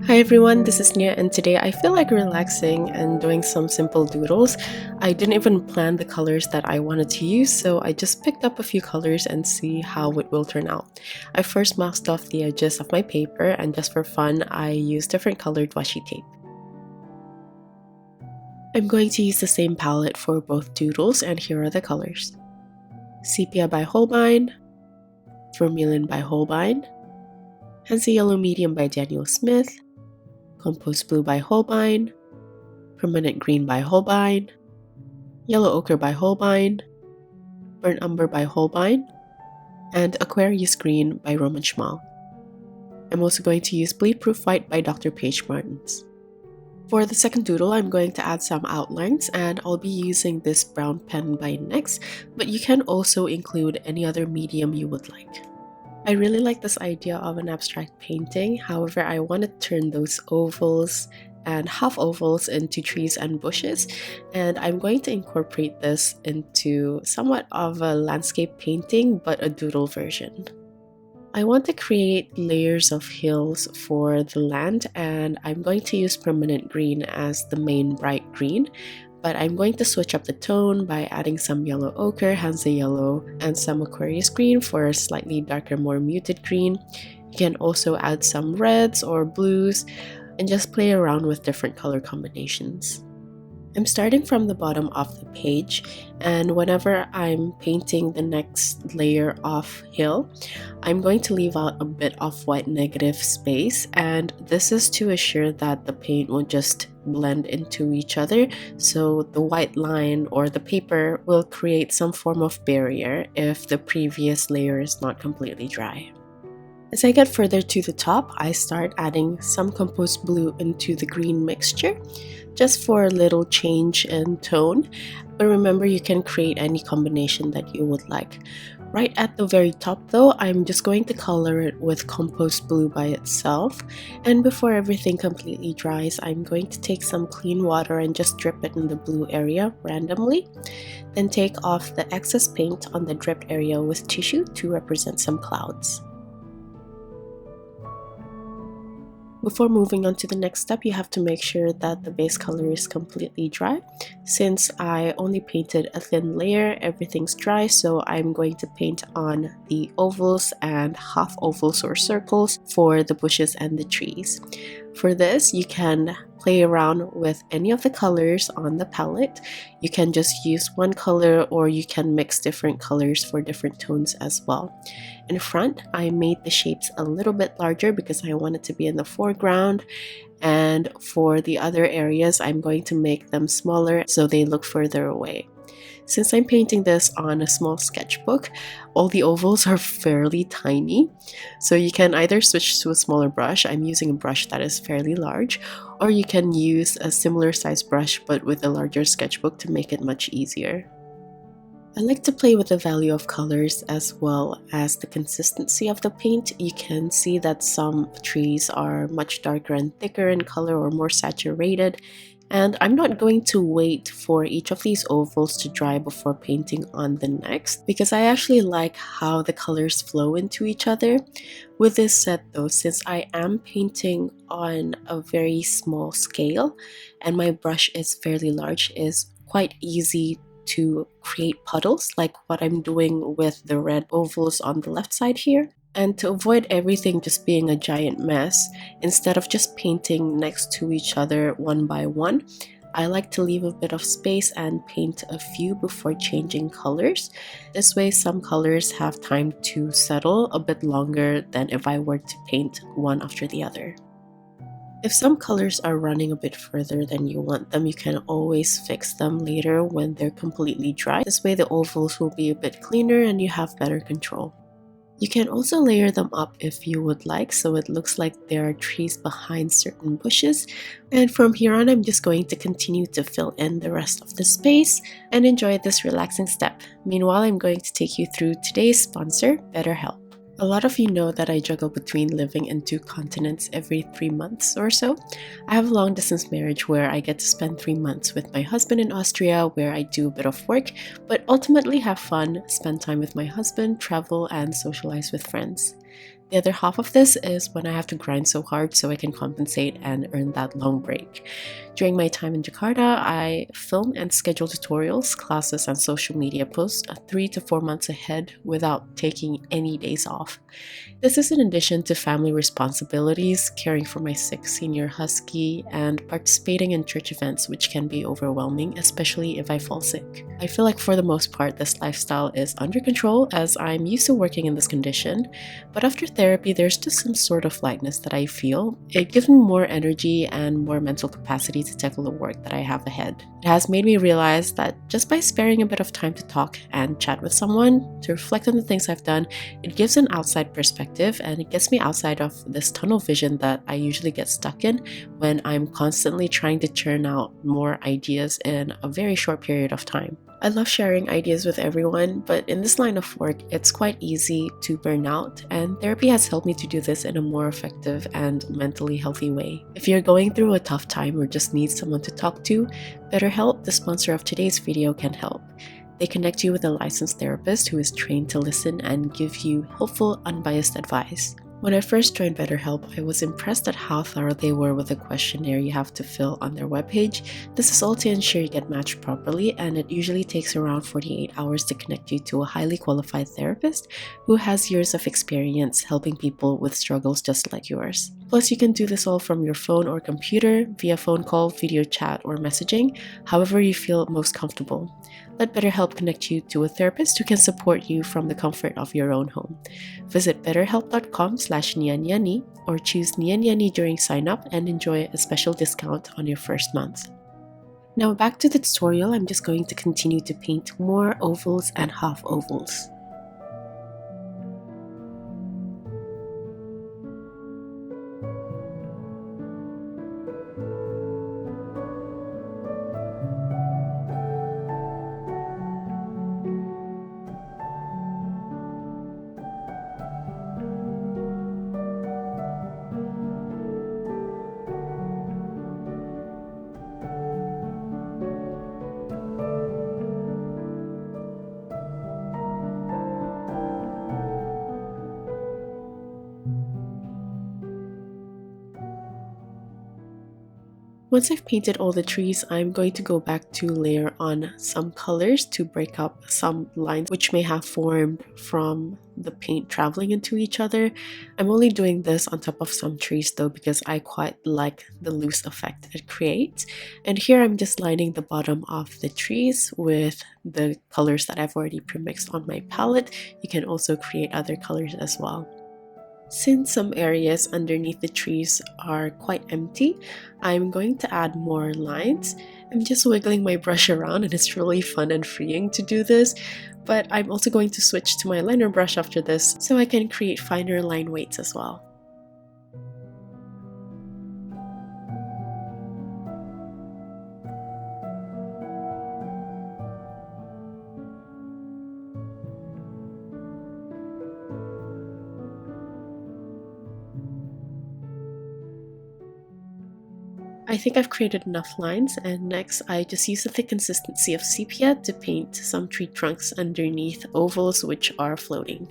Hi everyone, this is Nia and today I feel like relaxing and doing some simple doodles. I didn't even plan the colors that I wanted to use, so I just picked up a few colors and see how it will turn out. I first masked off the edges of my paper and just for fun, I used different colored washi tape. I'm going to use the same palette for both doodles and here are the colors. Sepia by Holbein, Vermilion by Holbein, Hansa Yellow Medium by Daniel Smith, Compost Blue by Holbein, Permanent Green by Holbein, Yellow Ochre by Holbein, Burnt Umber by Holbein, and Aquarius Green by Szmal. I'm also going to use Bleed Proof White by Dr. Paige Martins. For the second doodle, I'm going to add some outlines and I'll be using this brown pen by NYX, but you can also include any other medium you would like. I really like this idea of an abstract painting, however I want to turn those ovals and half ovals into trees and bushes, and I'm going to incorporate this into somewhat of a landscape painting but a doodle version. I want to create layers of hills for the land and I'm going to use permanent green as the main bright green, but I'm going to switch up the tone by adding some yellow ochre, Hansa yellow, and some Aquarius green for a slightly darker, more muted green. You can also add some reds or blues and just play around with different color combinations. I'm starting from the bottom of the page, and whenever I'm painting the next layer of hill, I'm going to leave out a bit of white negative space, and this is to assure that the paint will just blend into each other, so the white line or the paper will create some form of barrier if the previous layer is not completely dry. As I get further to the top, I start adding some compost blue into the green mixture, just for a little change in tone, but remember you can create any combination that you would like. Right at the very top though, I'm just going to color it with compost blue by itself, and before everything completely dries, I'm going to take some clean water and just drip it in the blue area randomly, then take off the excess paint on the dripped area with tissue to represent some clouds. Before moving on to the next step, you have to make sure that the base color is completely dry. Since I only painted a thin layer, everything's dry, so I'm going to paint on the ovals and half ovals or circles for the bushes and the trees. For this, you can play around with any of the colors on the palette. You can just use one color or you can mix different colors for different tones as well. In front, I made the shapes a little bit larger because I want it to be in the foreground, and for the other areas, I'm going to make them smaller so they look further away. Since I'm painting this on a small sketchbook, all the ovals are fairly tiny, so you can either switch to a smaller brush. I'm using a brush that is fairly large, or you can use a similar size brush but with a larger sketchbook to make it much easier. I like to play with the value of colors as well as the consistency of the paint. You can see that some trees are much darker and thicker in color or more saturated, and I'm not going to wait for each of these ovals to dry before painting on the next because I actually like how the colors flow into each other. With this said though, since I am painting on a very small scale and my brush is fairly large, it's quite easy to create puddles like what I'm doing with the red ovals on the left side here. And to avoid everything just being a giant mess, instead of just painting next to each other one by one, I like to leave a bit of space and paint a few before changing colors. This way some colors have time to settle a bit longer than if I were to paint one after the other. If some colors are running a bit further than you want them, you can always fix them later when they're completely dry. This way the ovals will be a bit cleaner and you have better control. You can also layer them up if you would like, so it looks like there are trees behind certain bushes. And from here on, I'm just going to continue to fill in the rest of the space and enjoy this relaxing step. Meanwhile, I'm going to take you through today's sponsor, BetterHelp. A lot of you know that I juggle between living in 2 continents every 3 months or so. I have a long distance marriage where I get to spend 3 months with my husband in Austria where I do a bit of work, but ultimately have fun, spend time with my husband, travel, and socialize with friends. The other half of this is when I have to grind so hard so I can compensate and earn that long break. During my time in Jakarta, I film and schedule tutorials, classes, and social media posts 3 to 4 months ahead without taking any days off. This is in addition to family responsibilities, caring for my sick senior husky, and participating in church events, which can be overwhelming, especially if I fall sick. I feel like for the most part, this lifestyle is under control as I'm used to working in this condition, but after therapy, there's just some sort of lightness that I feel. It gives me more energy and more mental capacity to tackle the work that I have ahead. It has made me realize that just by sparing a bit of time to talk and chat with someone, to reflect on the things I've done, it gives an outside perspective and it gets me outside of this tunnel vision that I usually get stuck in when I'm constantly trying to churn out more ideas in a very short period of time. I love sharing ideas with everyone, but in this line of work, it's quite easy to burn out, and therapy has helped me to do this in a more effective and mentally healthy way. If you're going through a tough time or just need someone to talk to, BetterHelp, the sponsor of today's video, can help. They connect you with a licensed therapist who is trained to listen and give you helpful, unbiased advice. When I first joined BetterHelp, I was impressed at how thorough they were with the questionnaire you have to fill on their webpage. This is all to ensure you get matched properly, and it usually takes around 48 hours to connect you to a highly qualified therapist who has years of experience helping people with struggles just like yours. Plus, you can do this all from your phone or computer, via phone call, video chat, or messaging, however you feel most comfortable. Let BetterHelp connect you to a therapist who can support you from the comfort of your own home. Visit betterhelp.com/nyanyani or choose Nyanyani during sign up and enjoy a special discount on your first month. Now back to the tutorial, I'm just going to continue to paint more ovals and half ovals. Once I've painted all the trees, I'm going to go back to layer on some colors to break up some lines which may have formed from the paint traveling into each other. I'm only doing this on top of some trees though because I quite like the loose effect it creates. And here I'm just lining the bottom of the trees with the colors that I've already premixed on my palette. You can also create other colors as well. Since some areas underneath the trees are quite empty, I'm going to add more lines. I'm just wiggling my brush around and it's really fun and freeing to do this, but I'm also going to switch to my liner brush after this so I can create finer line weights as well. I think I've created enough lines, and next I just use the thick consistency of sepia to paint some tree trunks underneath ovals which are floating.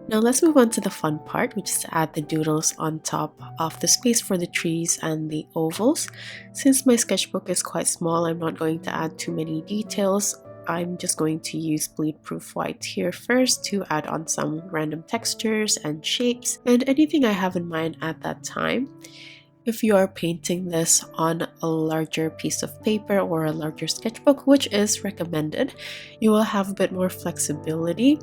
Now let's move on to the fun part, which is to add the doodles on top of the space for the trees and the ovals. Since my sketchbook is quite small, I'm not going to add too many details. I'm just going to use bleed-proof white here first to add on some random textures and shapes and anything I have in mind at that time. If you are painting this on a larger piece of paper or a larger sketchbook, which is recommended, you will have a bit more flexibility.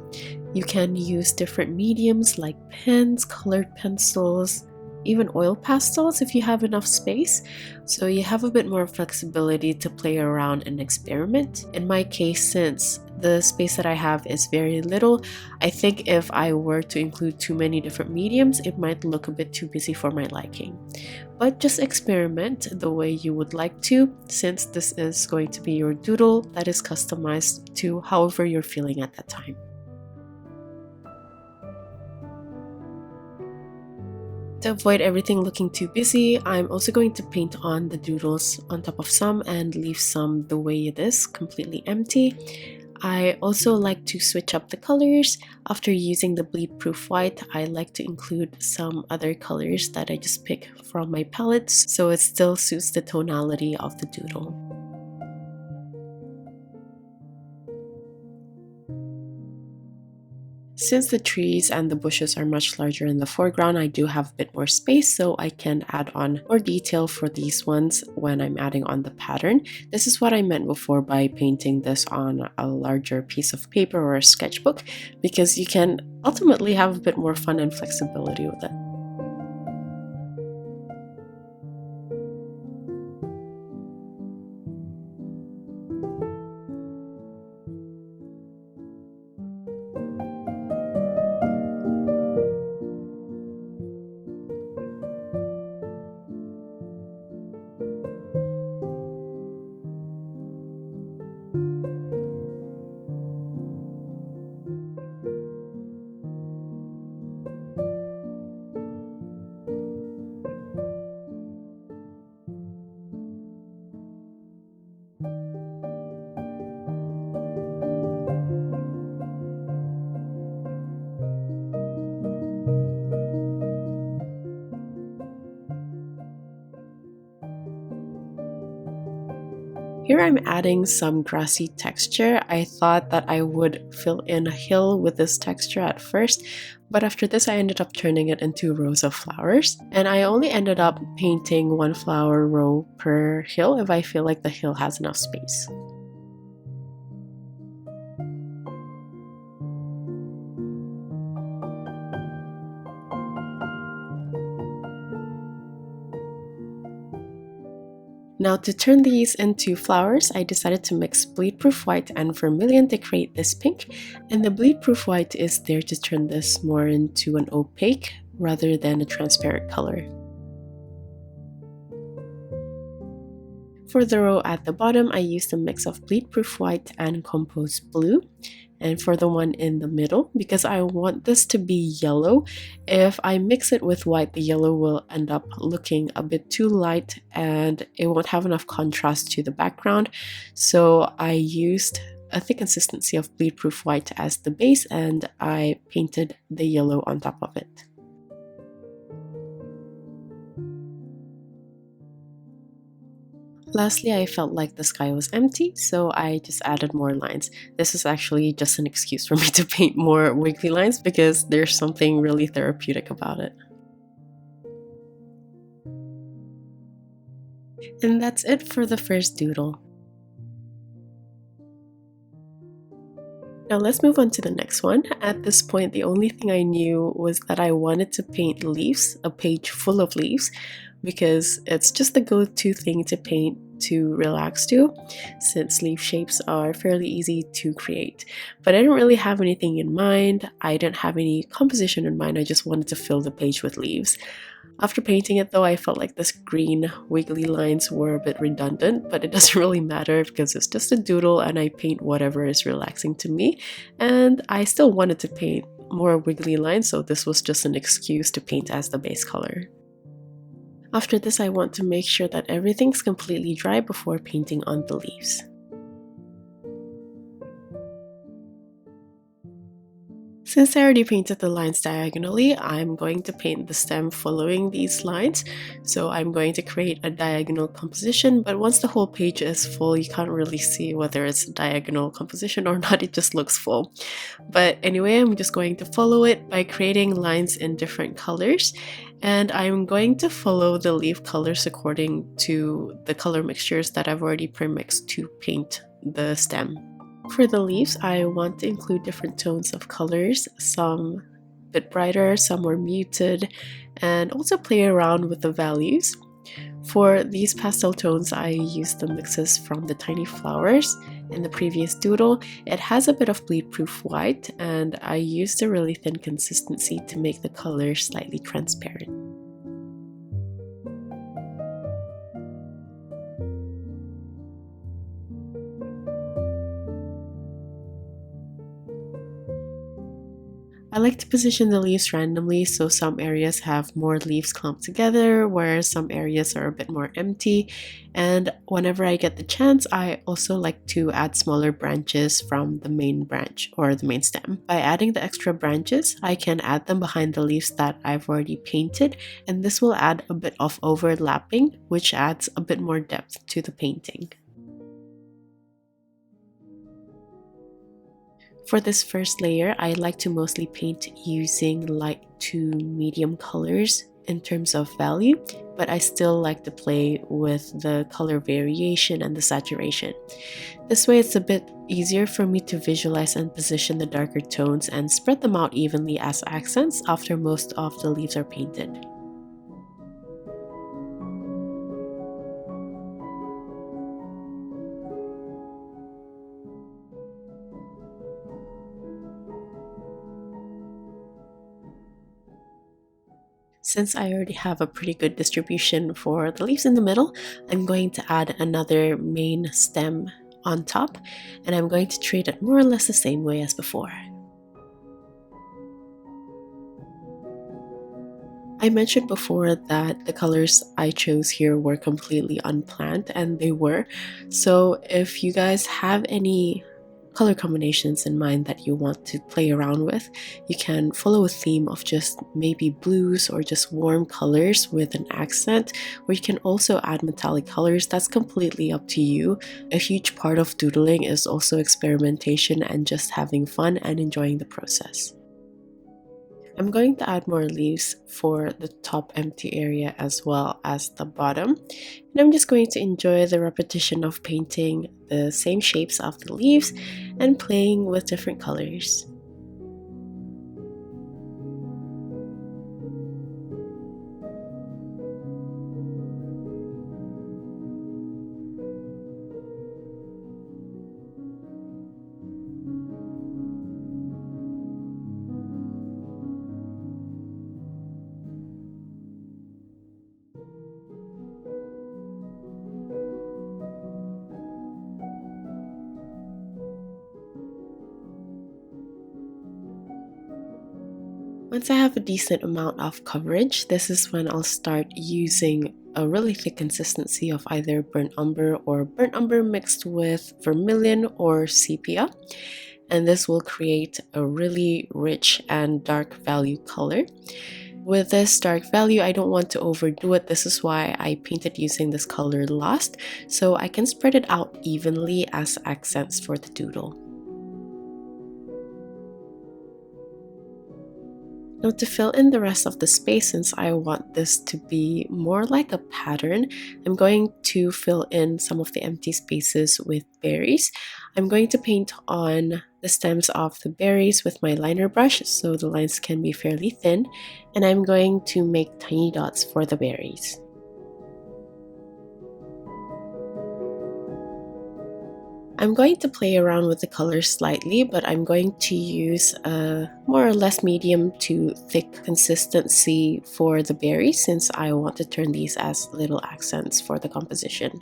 You can use different mediums like pens, colored pencils, even oil pastels if you have enough space, so you have a bit more flexibility to play around and experiment. In my case, since the space that I have is very little, I think if I were to include too many different mediums, it might look a bit too busy for my liking. But just experiment the way you would like to, since this is going to be your doodle that is customized to however you're feeling at that time. To avoid everything looking too busy, I'm also going to paint on the doodles on top of some and leave some the way it is, completely empty. I also like to switch up the colors. After using the bleed proof white, I like to include some other colors that I just pick from my palettes so it still suits the tonality of the doodle. Since the trees and the bushes are much larger in the foreground, I do have a bit more space, so I can add on more detail for these ones when I'm adding on the pattern. This is what I meant before by painting this on a larger piece of paper or a sketchbook, because you can ultimately have a bit more fun and flexibility with it. Here I'm adding some grassy texture. I thought that I would fill in a hill with this texture at first, but after this I ended up turning it into rows of flowers. And I only ended up painting one flower row per hill if I feel like the hill has enough space. Now to turn these into flowers, I decided to mix bleed-proof white and vermilion to create this pink, and the bleed-proof white is there to turn this more into an opaque rather than a transparent color. For the row at the bottom, I used a mix of bleed-proof white and composed blue. And for the one in the middle, because I want this to be yellow, if I mix it with white, the yellow will end up looking a bit too light and it won't have enough contrast to the background. So I used a thick consistency of bleed-proof white as the base and I painted the yellow on top of it. Lastly, I felt like the sky was empty, so I just added more lines. This is actually just an excuse for me to paint more wiggly lines because there's something really therapeutic about it. And that's it for the first doodle. Now let's move on to the next one. At this point, the only thing I knew was that I wanted to paint leaves, a page full of leaves, because it's just the go-to thing to paint to relax to, since leaf shapes are fairly easy to create. But I didn't really have anything in mind. I didn't have any composition in mind. I just wanted to fill the page with leaves. After painting it though, I felt like this green wiggly lines were a bit redundant, but it doesn't really matter because it's just a doodle and I paint whatever is relaxing to me. And I still wanted to paint more wiggly lines, so this was just an excuse to paint as the base color. After this, I want to make sure that everything's completely dry before painting on the leaves. Since I already painted the lines diagonally, I'm going to paint the stem following these lines. So I'm going to create a diagonal composition, but once the whole page is full, you can't really see whether it's a diagonal composition or not, it just looks full. But anyway, I'm just going to follow it by creating lines in different colors. And I'm going to follow the leaf colors according to the color mixtures that I've already pre-mixed to paint the stem. For the leaves, I want to include different tones of colors, some a bit brighter, some more muted, and also play around with the values. For these pastel tones, I used the mixes from the tiny flowers in the previous doodle. It has a bit of bleed-proof white, and I used a really thin consistency to make the color slightly transparent. I like to position the leaves randomly, so some areas have more leaves clumped together, whereas some areas are a bit more empty. And whenever I get the chance, I also like to add smaller branches from the main branch or the main stem. By adding the extra branches, I can add them behind the leaves that I've already painted, and this will add a bit of overlapping, which adds a bit more depth to the painting. For this first layer, I like to mostly paint using light to medium colors in terms of value, but I still like to play with the color variation and the saturation. This way it's a bit easier for me to visualize and position the darker tones and spread them out evenly as accents after most of the leaves are painted. Since I already have a pretty good distribution for the leaves in the middle, I'm going to add another main stem on top, and I'm going to treat it more or less the same way as before. I mentioned before that the colors I chose here were completely unplanned, and they were. So if you guys have any color combinations in mind that you want to play around with, you can follow a theme of just maybe blues or just warm colors with an accent, or you can also add metallic colors. That's completely up to you. A huge part of doodling is also experimentation and just having fun and enjoying the process. I'm going to add more leaves for the top empty area as well as the bottom. And I'm just going to enjoy the repetition of painting the same shapes of the leaves and playing with different colors. Once I have a decent amount of coverage, this is when I'll start using a really thick consistency of either burnt umber or burnt umber mixed with vermilion or sepia. And this will create a really rich and dark value color. With this dark value, I don't want to overdo it. This is why I painted using this color last, so I can spread it out evenly as accents for the doodle. Now, to fill in the rest of the space, since I want this to be more like a pattern, I'm going to fill in some of the empty spaces with berries. I'm going to paint on the stems of the berries with my liner brush so the lines can be fairly thin, and I'm going to make tiny dots for the berries. I'm going to play around with the colors slightly, but I'm going to use a more or less medium to thick consistency for the berries since I want to turn these as little accents for the composition.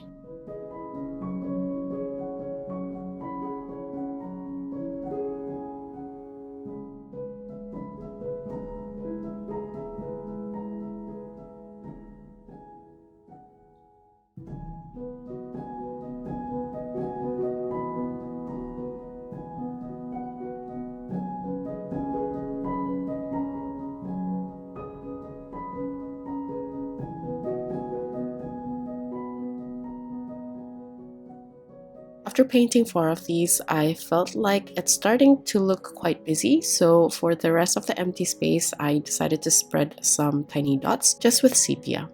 After painting 4 of these, I felt like it's starting to look quite busy, so for the rest of the empty space, I decided to spread some tiny dots just with sepia.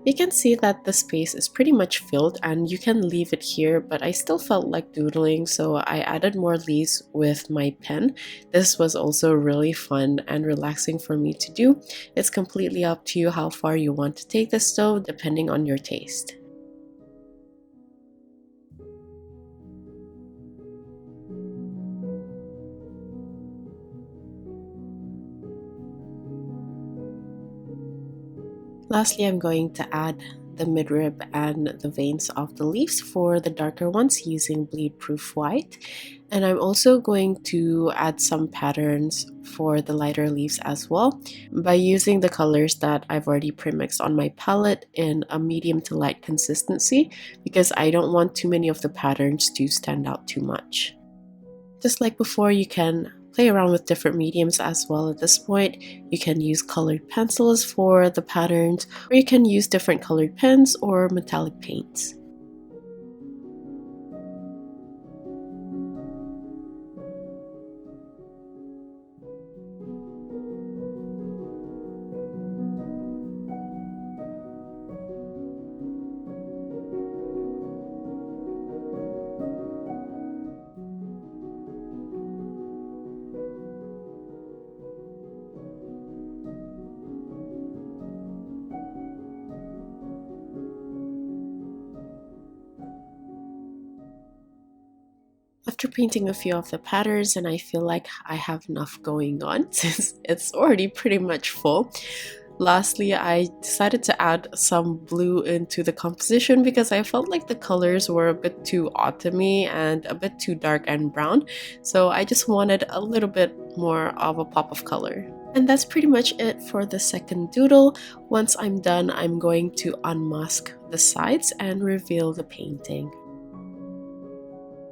You can see that the space is pretty much filled and you can leave it here, but I still felt like doodling, so I added more leaves with my pen. This was also really fun and relaxing for me to do. It's completely up to you how far you want to take this though, depending on your taste. Lastly, I'm going to add the midrib and the veins of the leaves for the darker ones using bleed proof white. And I'm also going to add some patterns for the lighter leaves as well by using the colors that I've already pre-mixed on my palette in a medium to light consistency, because I don't want too many of the patterns to stand out too much. Just like before, you can play around with different mediums as well at this point. You can use colored pencils for the patterns, or you can use different colored pens or metallic paints. After painting a few of the patterns, and I feel like I have enough going on since it's already pretty much full. Lastly, I decided to add some blue into the composition because I felt like the colors were a bit too autumny and a bit too dark and brown. So I just wanted a little bit more of a pop of color. And that's pretty much it for the second doodle. Once I'm done, I'm going to unmask the sides and reveal the painting.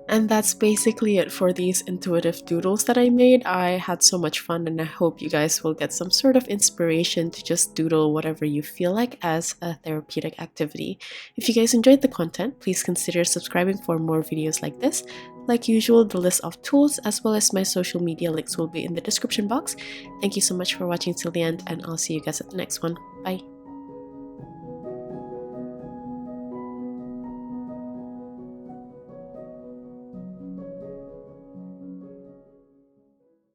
And that's basically it for these intuitive doodles that I made. I had so much fun, and I hope you guys will get some sort of inspiration to just doodle whatever you feel like as a therapeutic activity. If you guys enjoyed the content, please consider subscribing for more videos like this. Like usual, the list of tools as well as my social media links will be in the description box. Thank you so much for watching till the end, and I'll see you guys at the next one. Bye!